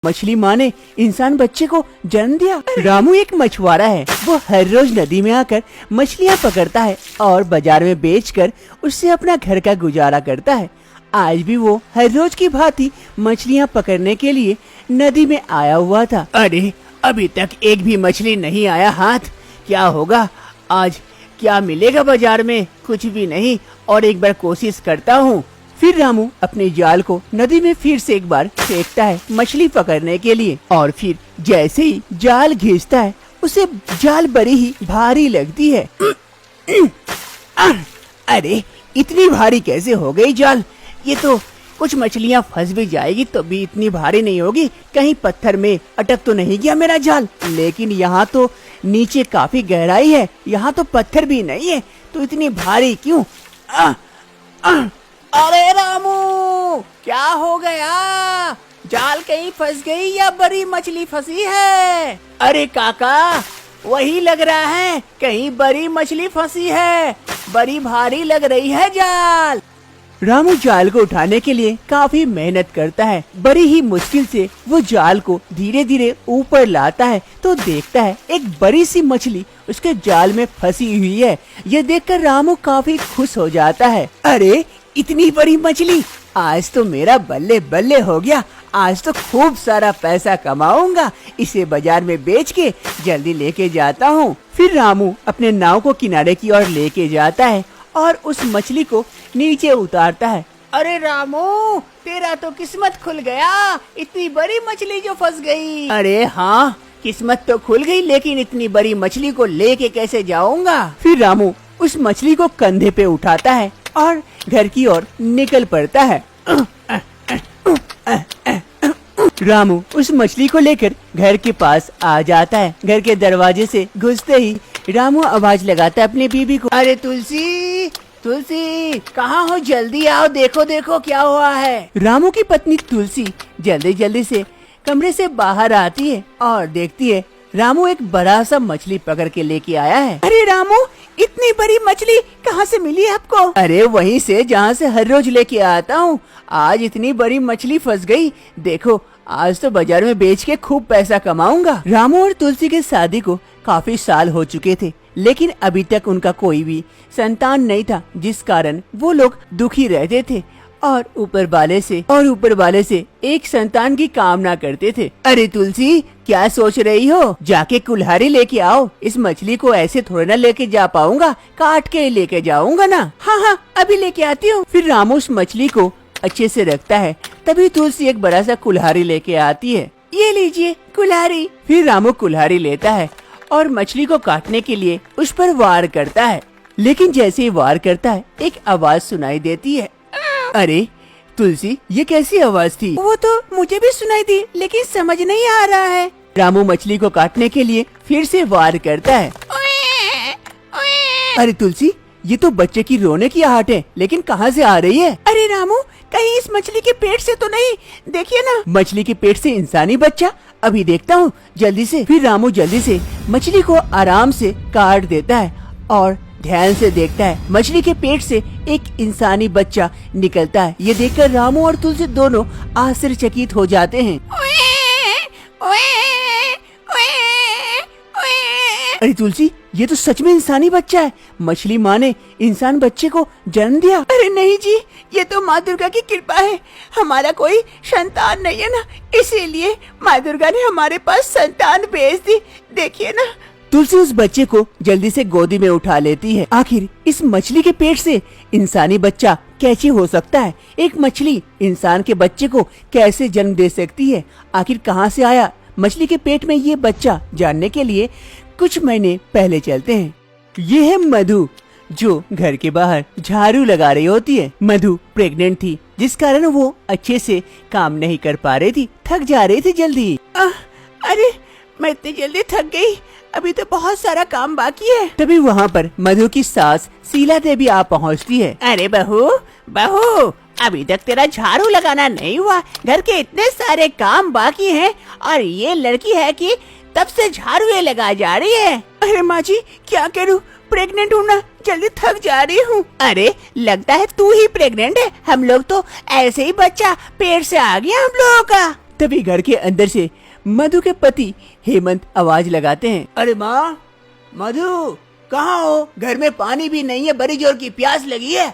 मछली माँ ने इंसान बच्चे को जन्म दिया। रामू एक मछुआरा है। वो हर रोज नदी में आकर मछलियाँ पकड़ता है और बाजार में बेचकर उससे अपना घर का गुजारा करता है। आज भी वो हर रोज की भांति मछलियाँ पकड़ने के लिए नदी में आया हुआ था। अरे अभी तक एक भी मछली नहीं आया हाथ। क्या होगा आज, क्या मिलेगा बाजार में? कुछ भी नहीं। और एक बार कोशिश करता हूँ। फिर रामू अपने जाल को नदी में फिर से एक बार फेंकता है मछली पकड़ने के लिए। और फिर जैसे ही जाल घिसता है उसे जाल बड़ी ही भारी लगती है। अरे इतनी भारी कैसे हो गई जाल? ये तो कुछ मछलियाँ फंस भी जाएगी तो भी इतनी भारी नहीं होगी। कहीं पत्थर में अटक तो नहीं गया मेरा जाल? लेकिन यहाँ तो नीचे काफी गहराई है, यहाँ तो पत्थर भी नहीं है, तो इतनी भारी क्यों? अरे रामू, क्या हो गया? जाल कहीं फंस गई या बड़ी मछली फंसी है? अरे काका, वही लग रहा है, कहीं बड़ी मछली फंसी है। बड़ी भारी लग रही है जाल। रामू जाल को उठाने के लिए काफी मेहनत करता है। बड़ी ही मुश्किल से वो जाल को धीरे धीरे ऊपर लाता है तो देखता है एक बड़ी सी मछली उसके जाल में फंसी हुई है। ये देखकर रामू काफी खुश हो जाता है। अरे इतनी बड़ी मछली, आज तो मेरा बल्ले बल्ले हो गया। आज तो खूब सारा पैसा कमाऊंगा। इसे बाजार में बेच के जल्दी लेके जाता हूँ। फिर रामू अपने नाव को किनारे की ओर लेके जाता है और उस मछली को नीचे उतारता है। अरे रामू, तेरा तो किस्मत खुल गया। इतनी बड़ी मछली जो फंस गई। अरे हाँ, किस्मत तो खुल गई, लेकिन इतनी बड़ी मछली को लेके कैसे जाऊंगा? फिर रामू उस मछली को कंधे पे उठाता है और घर की ओर निकल पड़ता है। रामू उस मछली को लेकर घर के पास आ जाता है। घर के दरवाजे से घुसते ही रामू आवाज लगाता है अपनी बीबी को। अरे तुलसी, तुलसी कहाँ हो? जल्दी आओ, देखो देखो क्या हुआ है। रामू की पत्नी तुलसी जल्दी जल्दी से कमरे से बाहर आती है और देखती है रामू एक बड़ा सा मछली पकड़ के लेके आया है। अरे रामू, इतनी बड़ी मछली कहाँ से मिली आपको? अरे वहीं से जहाँ से हर रोज लेके आता हूँ। आज इतनी बड़ी मछली फंस गई। देखो, आज तो बाजार में बेच के खूब पैसा कमाऊंगा। रामू और तुलसी के शादी को काफी साल हो चुके थे, लेकिन अभी तक उनका कोई भी संतान नहीं था, जिस कारण वो लोग दुखी रहते थे और ऊपर वाले से एक संतान की कामना करते थे। अरे तुलसी, क्या सोच रही हो? जाके कुल्हाड़ी लेके आओ। इस मछली को ऐसे थोड़ा ना लेके जा पाऊंगा, काट के लेके जाऊंगा ना। हाँ हाँ, अभी लेके आती हूँ। फिर रामू उस मछली को अच्छे से रखता है। तभी तुलसी एक बड़ा सा कुल्हाड़ी लेके आती है। ये लीजिए कुल्हाड़ी। फिर रामू कुल्हाड़ी लेता है और मछली को काटने के लिए उस पर वार करता है। लेकिन जैसे ही वार करता है एक आवाज सुनाई देती है। अरे तुलसी, ये कैसी आवाज थी? वो तो मुझे भी सुनाई दी, लेकिन समझ नहीं आ रहा है। रामू मछली को काटने के लिए फिर से वार करता है। अरे तुलसी, ये तो बच्चे की रोने की आहट है, लेकिन कहाँ से आ रही है? अरे रामू, कहीं इस मछली के पेट से तो नहीं? देखिए ना। मछली के पेट से इंसानी बच्चा? अभी देखता हूँ जल्दी से। फिर रामू जल्दी से मछली को आराम से काट देता है और ध्यान से देखता है। मछली के पेट से एक इंसानी बच्चा निकलता है। ये देखकर रामू और तुलसी दोनों आश्चर्यचकित हो जाते हैं। अरे तुलसी, ये तो सच में इंसानी बच्चा है। मछली माँ ने इंसान बच्चे को जन्म दिया। अरे नहीं जी, ये तो माँ दुर्गा की कृपा है। हमारा कोई संतान नहीं है ना, इसीलिए माँ दुर्गा ने हमारे पास संतान भेज दी। देखिए ना। तुलसी उस बच्चे को जल्दी से गोदी में उठा लेती है। आखिर इस मछली के पेट से इंसानी बच्चा कैसे हो सकता है? एक मछली इंसान के बच्चे को कैसे जन्म दे सकती है? आखिर कहाँ से आया मछली के पेट में ये बच्चा? जानने के लिए कुछ महीने पहले चलते हैं। ये है मधु, जो घर के बाहर झाड़ू लगा रही होती है। मधु प्रेग्नेंट थी, जिस कारण वो अच्छे से काम नहीं कर पा रही थी, थक जा रही थी जल्दी। अरे मैं इतनी जल्दी थक गई, अभी तो बहुत सारा काम बाकी है। तभी वहाँ पर मधु की सास शीला देवी आ पहुँचती है। अरे बहू, बहू, अभी तक तेरा झाड़ू लगाना नहीं हुआ। घर के इतने सारे काम बाकी हैं और ये लड़की है कि तब से झाड़ू लगा जा रही है। अरे माँ जी, क्या करूँ? प्रेग्नेंट हूँ ना, जल्दी थक जा रही हूँ। अरे लगता है तू ही प्रेग्नेंट है। हम लोग तो ऐसे ही बच्चा पेट से आ गया हम लोगों का। तभी घर के अंदर से मधु के पति हेमंत आवाज लगाते हैं। अरे माँ, मधु कहाँ हो? घर में पानी भी नहीं है, बड़ी जोर की प्यास लगी है।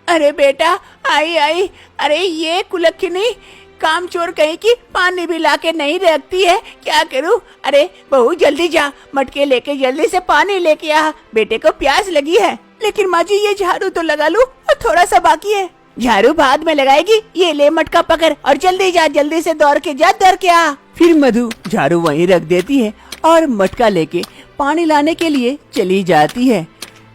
अरे बेटा, आई आई। अरे ये कुलक्खनी काम चोर कहीं की पानी भी लाके नहीं रखती है, क्या करूं? अरे बहू जल्दी जा, मटके लेके जल्दी से पानी लेके आ, बेटे को प्यास लगी है। लेकिन माँ जी ये झाड़ू तो लगा लूं और थोड़ा सा बाकी है। झाड़ू बाद में लगाएगी, ये ले मटका पकड़ और जल्दी जा, जल्दी से दौड़ के आ। फिर मधु झाड़ू वहीं रख देती है और मटका लेके पानी लाने के लिए चली जाती है।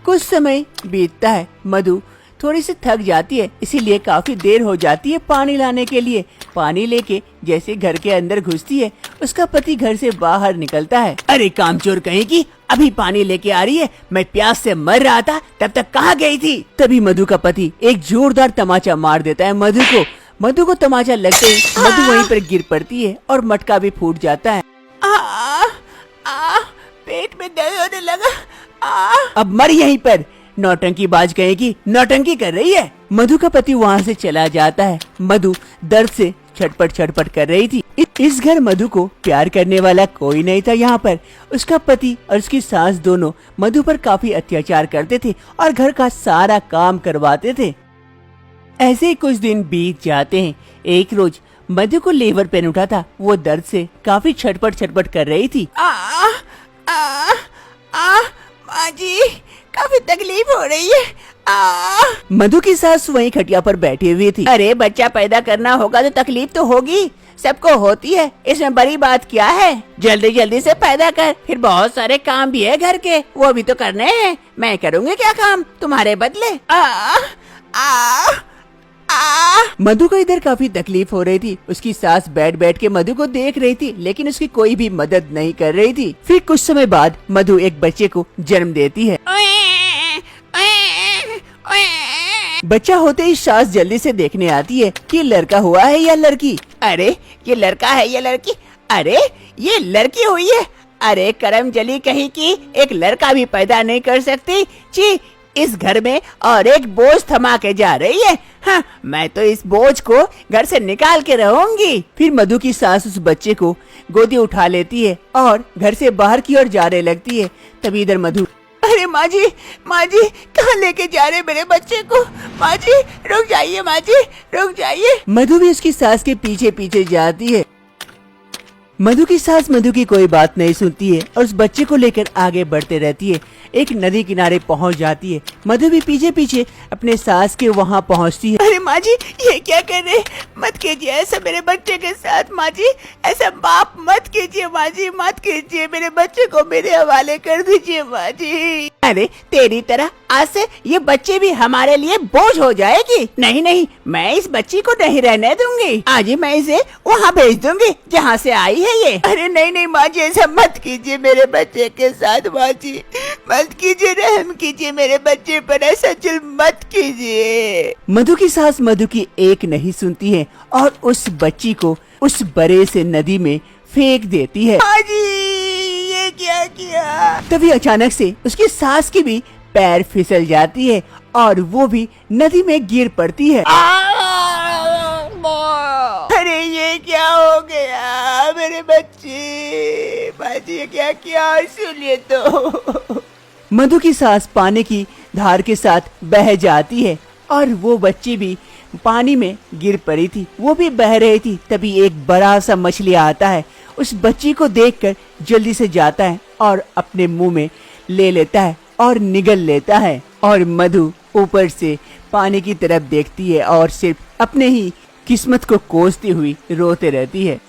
कुछ समय बीतता है, मधु थोड़ी सी थक जाती है, इसीलिए काफी देर हो जाती है पानी लाने के लिए। पानी लेके जैसे घर के अंदर घुसती है, उसका पति घर से बाहर निकलता है। अरे कामचोर कहीं की, अभी पानी लेके आ रही है, मैं प्यास से मर रहा था, तब तक कहाँ गई थी? तभी मधु का पति एक जोरदार तमाचा मार देता है मधु को। मधु को तमाचा लगते ही मधु वहीं पर गिर पड़ती है और मटका भी फूट जाता है। पेट में दर्द होने लगा। अब मर यहीं पर, नौटंकी बाज कहेगी, नौटंकी कर रही है। मधु का पति वहाँ से चला जाता है। मधु दर्द से छटपट कर रही थी। इस घर मधु को प्यार करने वाला कोई नहीं था। यहाँ पर उसका पति और उसकी सास दोनों मधु पर काफी अत्याचार करते थे और घर का सारा काम करवाते थे। ऐसे ही कुछ दिन बीत जाते हैं। एक रोज मधु को लेबर पेन उठा था, वो दर्द से काफी छटपट कर रही थी। माँ जी, काफी तकलीफ हो रही है। मधु की सास वहीं खटिया पर बैठी हुई थी। अरे बच्चा पैदा करना होगा तो तकलीफ तो होगी, सबको होती है, इसमें बड़ी बात क्या है? जल्दी जल्दी से पैदा कर, फिर बहुत सारे काम भी है घर के, वो भी तो करने हैं। मैं करूँगी क्या काम तुम्हारे बदले? मधु को इधर काफी तकलीफ हो रही थी। उसकी सास बैठ के मधु को देख रही थी, लेकिन उसकी कोई भी मदद नहीं कर रही थी। फिर कुछ समय बाद मधु एक बच्चे को जन्म देती है। बच्चा होते ही सास जल्दी से देखने आती है कि लड़का हुआ है या लड़की। अरे ये लड़का है या लड़की? अरे ये लड़की हुई है। अरे करम जली कहीं की, एक लड़का भी पैदा नहीं कर सकती। ची, इस घर में और एक बोझ थमा के जा रही है। हाँ, मैं तो इस बोझ को घर से निकाल के रहूंगी। फिर मधु की सास उस बच्चे को गोदी उठा लेती है और घर से बाहर की ओर जाने लगती है। तभी इधर मधु, अरे माँ जी कहाँ लेके जा रहे मेरे बच्चे को? माँ जी रुक जाइए, माँ जी रुक जाइए। मधु भी उसकी सास के पीछे पीछे जाती है। मधु की सास मधु की कोई बात नहीं सुनती है और उस बच्चे को लेकर आगे बढ़ते रहती है। एक नदी किनारे पहुंच जाती है। मधु भी पीछे पीछे अपने सास के वहां पहुंचती है। अरे माँ जी ये क्या कर रहे? मत कीजिए ऐसा मेरे बच्चे के साथ, माँ जी ऐसा बाप मत कीजिए, माँ जी मत कीजिए, मेरे बच्चे को मेरे हवाले कर दीजिए माँ जी। अरे तेरी तरह आज से ये बच्चे भी हमारे लिए बोझ हो जाएगी। नहीं, मैं इस बच्ची को नहीं रहने दूंगी। आज ही मैं इसे वहाँ भेज दूंगी जहाँ से आई है ये। अरे नहीं माँ जी, ऐसा मत कीजिए मेरे बच्चे के साथ, माँ जी मत कीजिए, रहम कीजिए मेरे बच्चे पर, ऐसा जुल्म मत कीजिए। मधु की सास मधु की एक नहीं सुनती है और उस बच्ची को उस बड़े से नदी में फेंक देती है। माँ जी ये क्या किया? तभी अचानक से उसकी सास की भी पैर फिसल जाती है और वो भी नदी में गिर पड़ती है। अरे ये क्या हो गया मेरे बच्चे? बाजी क्या किया? सुनिए तो। मधु की सास पानी की धार के साथ बह जाती है और वो बच्ची भी पानी में गिर पड़ी थी, वो भी बह रही थी। तभी एक बड़ा सा मछली आता है, उस बच्ची को देखकर जल्दी से जाता है और अपने मुंह में ले लेता है और निगल लेता है। और मधु ऊपर से पानी की तरफ देखती है और सिर्फ अपने ही किस्मत को कोसती हुई रोते रहती है।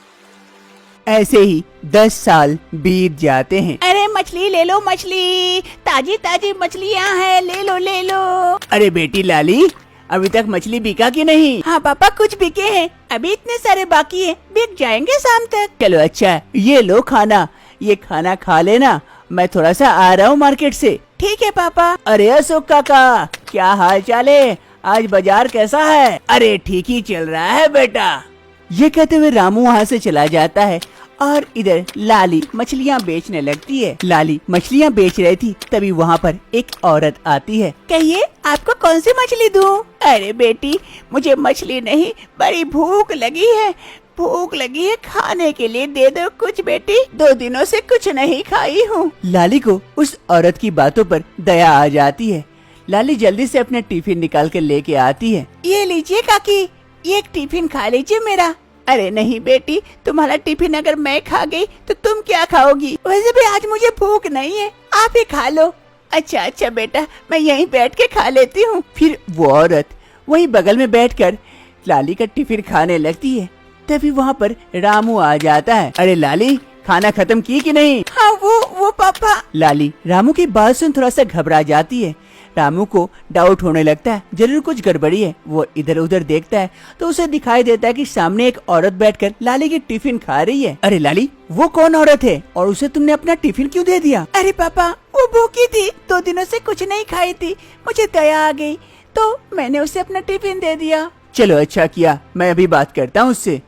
ऐसे ही 10 साल बीत जाते हैं। अरे मछली ले लो, मछली ताजी ताजी मछलियाँ हैं, ले लो। अरे बेटी लाली, अभी तक मछली बिका कि नहीं? हाँ पापा कुछ बिके हैं, अभी इतने सारे बाकी हैं, बिक जाएंगे शाम तक। चलो अच्छा, ये लो खाना, ये खाना खा लेना, मैं थोड़ा सा आ रहा हूँ मार्केट से। ठीक है पापा। अरे अशोक काका, क्या हाल चाल है? आज बाजार कैसा है? अरे ठीक ही चल रहा है बेटा। ये कहते हुए रामू वहाँ से चला जाता है और इधर लाली मछलियाँ बेचने लगती है। लाली मछलियाँ बेच रही थी, तभी वहाँ पर एक औरत आती है। कहिए आपको कौन सी मछली दूँ? अरे बेटी मुझे मछली नहीं, बड़ी भूख लगी है, भूख लगी है, खाने के लिए दे दो कुछ बेटी, 2 दिनों से कुछ नहीं खाई हूँ। लाली को उस औरत की बातों पर दया आ जाती है। लाली जल्दी से अपना टिफिन निकाल कर लेके आती है। ये लीजिए काकी, ये एक टिफिन खा लीजिए मेरा। अरे नहीं बेटी, तुम्हारा टिफिन अगर मैं खा गई तो तुम क्या खाओगी? वैसे भी आज मुझे भूख नहीं है, आप ही खा लो। अच्छा अच्छा बेटा, मैं यहीं बैठ के खा लेती हूँ। फिर वो औरत वहीं बगल में बैठकर लाली का टिफिन खाने लगती है। तभी वहाँ पर रामू आ जाता है। अरे लाली, खाना खत्म की कि नहीं? हाँ वो पापा। लाली रामू की बात सुन थोड़ा सा घबरा जाती है। रामू को डाउट होने लगता है, जरूर कुछ गड़बड़ी है। वो इधर उधर देखता है तो उसे दिखाई देता है कि सामने एक औरत बैठकर लाली की टिफिन खा रही है। अरे लाली, वो कौन औरत है और उसे तुमने अपना टिफिन क्यों दे दिया? अरे पापा, वो भूखी थी, 2 दिनों से कुछ नहीं खाई थी, मुझे दया आ गई तो मैंने उसे अपना टिफिन दे दिया। चलो अच्छा किया, मैं अभी बात करता हूँ उससे।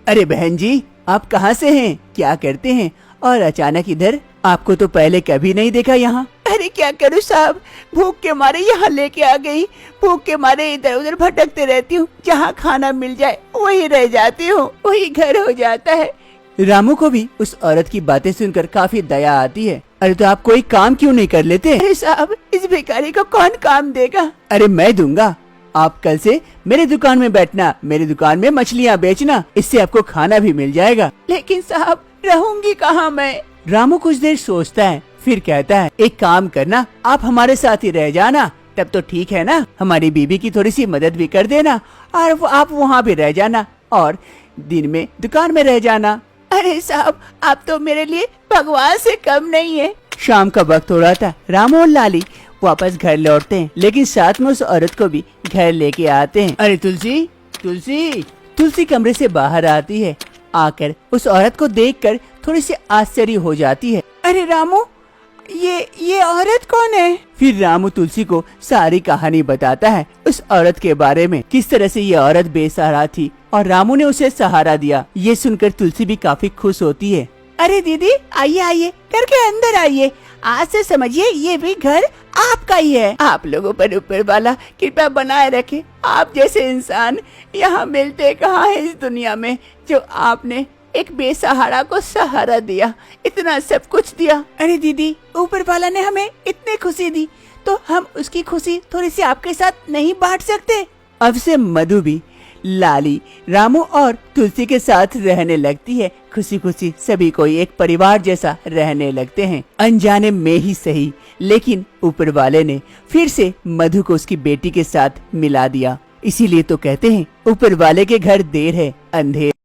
अरे बहन जी, आप कहाँ से हैं, क्या करते हैं और अचानक इधर? आपको तो पहले कभी नहीं देखा यहाँ। अरे क्या करूँ साहब, भूख के मारे यहाँ लेके आ गई। भूख के मारे इधर उधर भटकते रहती हूँ, जहाँ खाना मिल जाए वही रह जाती हूँ, वही घर हो जाता है। रामू को भी उस औरत की बातें सुनकर काफी दया आती है। अरे तो आप कोई काम क्यों नहीं कर लेते? अरे साहब, इस भिखारी को कौन काम देगा? अरे मैं दूंगा, आप कल से मेरे दुकान में बैठना, मेरी दुकान में मछलियाँ बेचना, इससे आपको खाना भी मिल जाएगा। लेकिन साहब, रहूंगी कहाँ मैं? रामू कुछ देर सोचता है, फिर कहता है, एक काम करना, आप हमारे साथ ही रह जाना, तब तो ठीक है ना। हमारी बीबी की थोड़ी सी मदद भी कर देना और आप वहाँ भी रह जाना और दिन में दुकान में रह जाना। अरे साहब, आप तो मेरे लिए भगवान से कम नहीं है। शाम का वक्त हो रहा था। रामू और लाली वापस घर लौटते हैं, लेकिन साथ में उस औरत को भी घर लेके आते हैं। अरे तुलसी, तुलसी, तुलसी कमरे से बाहर आती है। आकर उस औरत को देखकर थोड़ी सी आश्चर्य हो जाती है। अरे रामू, ये औरत कौन है? फिर रामू तुलसी को सारी कहानी बताता है उस औरत के बारे में, किस तरह से ये औरत बेसहारा थी और रामू ने उसे सहारा दिया। ये सुनकर तुलसी भी काफी खुश होती है। अरे दीदी, आइए आइए, घर के अंदर आइए। आज से समझिए ये भी घर आपका ही है। आप लोगों पर ऊपर वाला कृपा बनाए रखे। आप जैसे इंसान यहाँ मिलते कहाँ है इस दुनिया में, जो आपने एक बेसहारा को सहारा दिया, इतना सब कुछ दिया। अरे दीदी, ऊपर वाला ने हमें इतनी खुशी दी तो हम उसकी खुशी थोड़ी सी आपके साथ नहीं बांट सकते? अब से मधु भी लाली, रामू और तुलसी के साथ रहने लगती है। खुशी खुशी सभी कोई एक परिवार जैसा रहने लगते हैं। अनजाने में ही सही, लेकिन ऊपर वाले ने फिर से मधु को उसकी बेटी के साथ मिला दिया। इसीलिए तो कहते हैं, ऊपर वाले के घर देर है अंधेर।